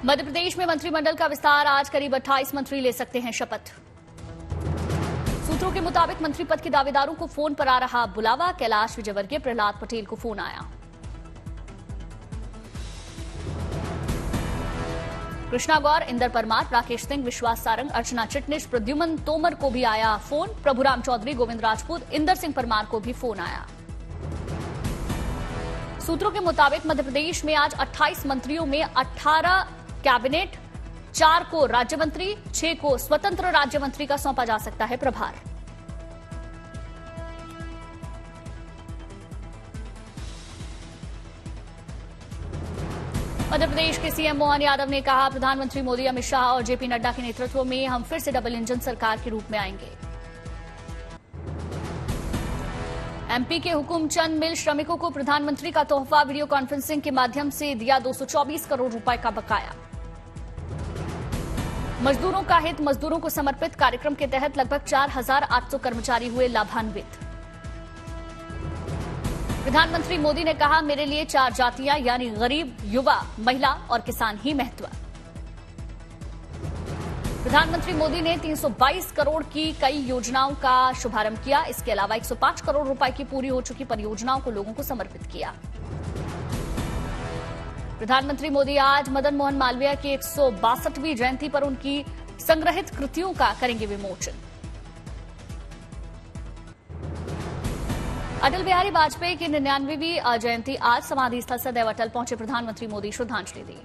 मध्य प्रदेश में मंत्रिमंडल का विस्तार, आज करीब 28 मंत्री ले सकते हैं शपथ। सूत्रों के मुताबिक मंत्री पद के दावेदारों को फोन पर आ रहा बुलावा, कैलाश विजयवर्गीय, प्रहलाद पटेल को फोन आया। कृष्णा गौर, इंदर परमार, राकेश सिंह, विश्वास सारंग, अर्चना चिटनिस, प्रद्युमन तोमर को भी आया फोन। प्रभुराम चौधरी, गोविंद राजपूत, इंदर सिंह परमार को भी फोन आया। सूत्रों के मुताबिक मध्य प्रदेश में आज 28 मंत्रियों में 18 कैबिनेट, 4 को राज्य मंत्री, 6 को स्वतंत्र राज्य मंत्री का सौंपा जा सकता है प्रभार। मध्य प्रदेश के सीएम मोहन यादव ने कहा, प्रधानमंत्री मोदी, अमित शाह और जेपी नड्डा के नेतृत्व में हम फिर से डबल इंजन सरकार के रूप में आएंगे। एमपी के हुकुमचंद मिल श्रमिकों को प्रधानमंत्री का तोहफा, वीडियो कॉन्फ्रेंसिंग के माध्यम से दिया 224 करोड़ रुपए का बकाया। मजदूरों का हित, मजदूरों को समर्पित कार्यक्रम के तहत लगभग 4,800 कर्मचारी हुए लाभान्वित। प्रधानमंत्री मोदी ने कहा, मेरे लिए 4 जातियां यानी गरीब, युवा, महिला और किसान ही महत्व। प्रधानमंत्री मोदी ने 322 करोड़ की कई योजनाओं का शुभारंभ किया। इसके अलावा 105 करोड़ रुपए की पूरी हो चुकी परियोजनाओं को लोगों को समर्पित किया। प्रधानमंत्री मोदी आज मदन मोहन मालवीय की 162वीं जयंती पर उनकी संग्रहित कृतियों का करेंगे विमोचन। अटल बिहारी वाजपेयी की 99वीं जयंती आज, समाधि स्थल सदैव अटल पहुंचे प्रधानमंत्री मोदी, श्रद्धांजलि दी।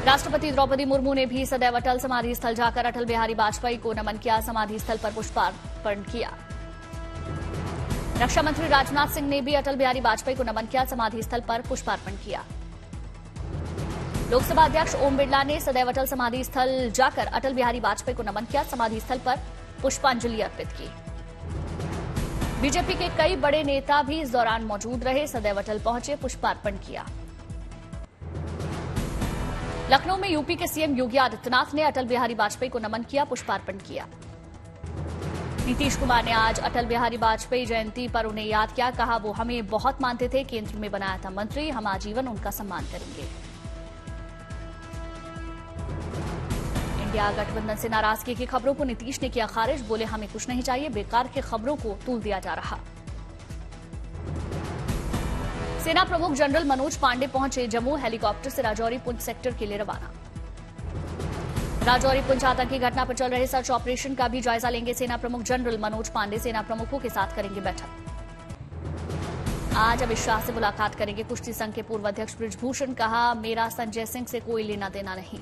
राष्ट्रपति द्रौपदी मुर्मू ने भी सदैव अटल समाधि स्थल जाकर अटल बिहारी वाजपेयी को नमन किया, समाधि स्थल पर पुष्पार्पण किया। रक्षा मंत्री राजनाथ सिंह ने भी अटल बिहारी वाजपेयी को नमन किया, समाधि स्थल पर पुष्पार्पण किया। लोकसभा अध्यक्ष ओम बिरला ने सदैव अटल समाधि स्थल जाकर अटल बिहारी वाजपेयी को नमन किया, समाधि स्थल पर पुष्पांजलि अर्पित की। बीजेपी के कई बड़े नेता भी इस दौरान मौजूद रहे, सदैव अटल पहुंचे, पुष्पार्पण किया। लखनऊ में यूपी के सीएम योगी आदित्यनाथ ने अटल बिहारी वाजपेयी को नमन किया, पुष्पार्पण किया। नीतीश कुमार ने आज अटल बिहारी वाजपेयी जयंती पर उन्हें याद किया, कहा वो हमें बहुत मानते थे, केंद्र में बनाया था मंत्री, हम आजीवन उनका सम्मान करेंगे। इंडिया गठबंधन से नाराजगी की खबरों को नीतीश ने किया खारिज, बोले हमें कुछ नहीं चाहिए, बेकार की खबरों को तूल दिया जा रहा। सेना प्रमुख जनरल मनोज पांडे पहुंचे जम्मू, हेलीकॉप्टर से राजौरी पुंछ सेक्टर के लिए रवाना। राजौरी पुंछ आतंकी घटना पर चल रहे सर्च ऑपरेशन का भी जायजा लेंगे सेना प्रमुख जनरल मनोज पांडे, सेना प्रमुखों के साथ करेंगे बैठक। आज अमित शाह से मुलाकात करेंगे कुश्ती संघ के पूर्व अध्यक्ष बृजभूषण, कहा मेरा संजय सिंह से कोई लेना देना नहीं।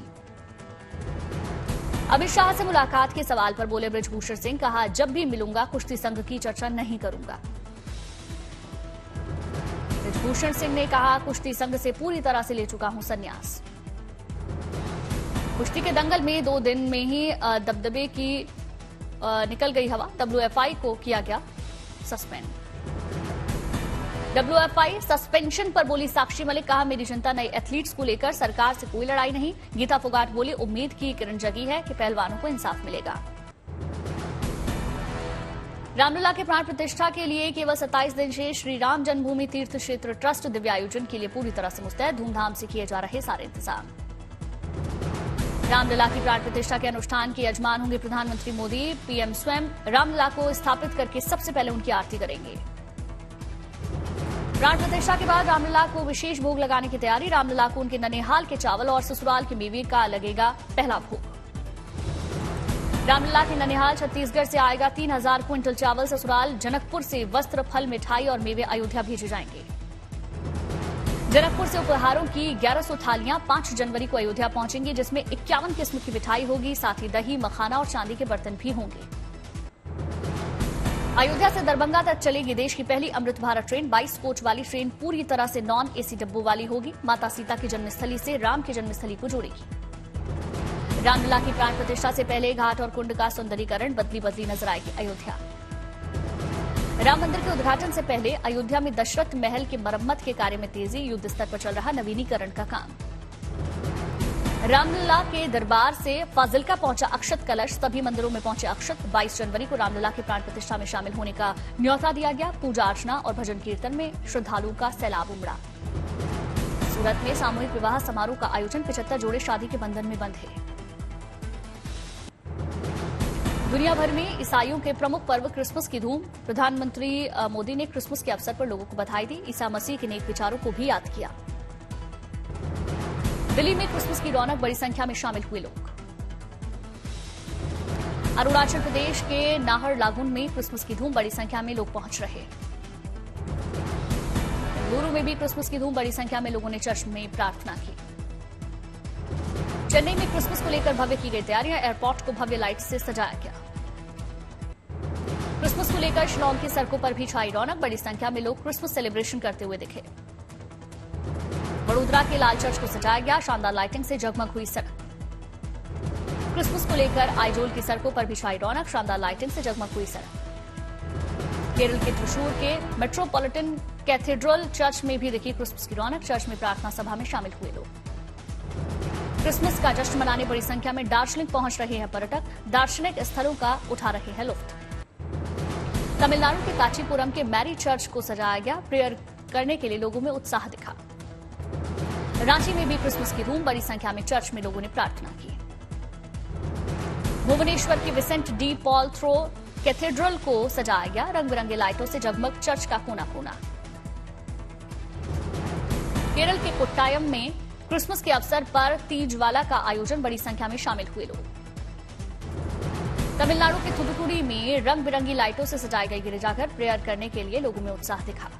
अमित शाह से मुलाकात के सवाल पर बोले बृजभूषण सिंह, कहा जब भी मिलूंगा कुश्ती संघ की चर्चा नहीं करूंगा। बृजभूषण सिंह ने कहा, कुश्ती संघ से पूरी तरह से ले चुका हूं संन्यास। कुश्ती के दंगल में 2 दिन में ही दबदबे की निकल गई हवा, WFI को किया गया सस्पेंड। WFI सस्पेंशन पर बोली साक्षी मलिक, कहा मेरी चिंता नए एथलीट्स को लेकर, सरकार से कोई लड़ाई नहीं। गीता फोगाट बोली, उम्मीद की किरण जगी है कि पहलवानों को इंसाफ मिलेगा। रामलला के प्राण प्रतिष्ठा के लिए केवल 27 दिन शेष, श्री राम जन्मभूमि तीर्थ क्षेत्र ट्रस्ट दिव्यायोजन के लिए पूरी तरह से मुस्तैद, धूमधाम से किए जा रहे सारे इंतजाम। रामलला की प्राण प्रतिष्ठा के अनुष्ठान के यजमान होंगे प्रधानमंत्री मोदी, पीएम स्वयं रामलला को स्थापित करके सबसे पहले उनकी आरती करेंगे। प्राण प्रतिष्ठा के बाद रामलला को विशेष भोग लगाने की तैयारी, रामलला को उनके ननिहाल के चावल और ससुराल के मेवे का लगेगा पहला भोग। रामलला के ननिहाल छत्तीसगढ़ से आएगा 3000 क्विंटल चावल, ससुराल जनकपुर से वस्त्र, फल, मिठाई और मेवे अयोध्या भेजे जाएंगे। जनकपुर से उपहारों की 1100 थालियां 5 जनवरी को अयोध्या पहुंचेंगी, जिसमें 51 किस्म की मिठाई होगी, साथ ही दही, मखाना और चांदी के बर्तन भी होंगे। अयोध्या से दरभंगा तक चलेगी देश की पहली अमृत भारत ट्रेन, 22 कोच वाली ट्रेन पूरी तरह से नॉन एसी डिब्बों वाली होगी, माता सीता की जन्मस्थली से राम की जन्मस्थली को जोड़ेगी। रामलला की प्राण प्रतिष्ठा से पहले घाट और कुंड का सुंदरीकरण बदली बदली नजर आएगी अयोध्या। राम मंदिर के उद्घाटन से पहले अयोध्या में दशरथ महल के मरम्मत के कार्य में तेजी, युद्ध स्तर पर चल रहा नवीनीकरण का काम। रामलला के दरबार से फाजिल्का पहुंचा अक्षत कलश, सभी मंदिरों में पहुंचे अक्षत। 22 जनवरी को रामलला की प्राण प्रतिष्ठा में शामिल होने का न्यौता दिया गया। पूजा अर्चना और भजन कीर्तन में श्रद्धालुओं का सैलाब उमड़ा। सूरत में सामूहिक विवाह समारोह का आयोजन, 75 जोड़े शादी के बंधन में बंधे। दुनिया भर में ईसाइयों के प्रमुख पर्व क्रिसमस की धूम, प्रधानमंत्री मोदी ने क्रिसमस के अवसर पर लोगों को बधाई दी, ईसा मसीह के नेक विचारों को भी याद किया। दिल्ली में क्रिसमस की रौनक, बड़ी संख्या में शामिल हुए लोग। अरुणाचल प्रदेश के नाहरलागुन में क्रिसमस की धूम, बड़ी संख्या में लोग पहुंच रहे। बेंगलुरु में भी क्रिसमस की धूम, बड़ी संख्या में लोगों ने चर्च में प्रार्थना की। चेन्नई में क्रिसमस को लेकर भव्य की गई तैयारियां, एयरपोर्ट को भव्य लाइट से सजाया गया। क्रिसमस को लेकर शिलांग की सड़कों पर भी छाई रौनक, बड़ी संख्या में लोग क्रिसमस सेलिब्रेशन करते हुए दिखे। वडोदरा के लाल चर्च को सजाया गया, शानदार लाइटिंग से जगमग हुई सड़क। क्रिसमस को लेकर आइजोल की सड़कों पर भी छाई रौनक, शानदार लाइटिंग से जगमग हुई सड़क। केरल के त्रिशूर के मेट्रोपॉलिटन कैथेड्रल चर्च में भी दिखी क्रिसमस की रौनक, चर्च में प्रार्थना सभा में शामिल हुए लोग। क्रिसमस का जश्न मनाने बड़ी संख्या में दार्जिलिंग पहुंच रहे हैं पर्यटक, दार्शनिक स्थलों का उठा रहे हैं लुत्फ। तमिलनाडु के कांचीपुरम के मैरी चर्च को सजाया गया, प्रेयर करने के लिए लोगों में उत्साह दिखा। रांची में भी क्रिसमस की धूम, बड़ी संख्या में चर्च में लोगों ने प्रार्थना की। भुवनेश्वर की विसेंट डी पॉल थ्रो कैथेड्रल को सजाया गया, रंग बिरंगे लाइटों से जगमग चर्च का कोना कोना। केरल के कोट्टायम में क्रिसमस के अवसर पर तीजवाला का आयोजन, बड़ी संख्या में शामिल हुए लोग। तमिलनाडु के थुथुकुडी में रंग बिरंगी लाइटों से सजाई गई गिरिजाघर, प्रेयर करने के लिए लोगों में उत्साह दिखा।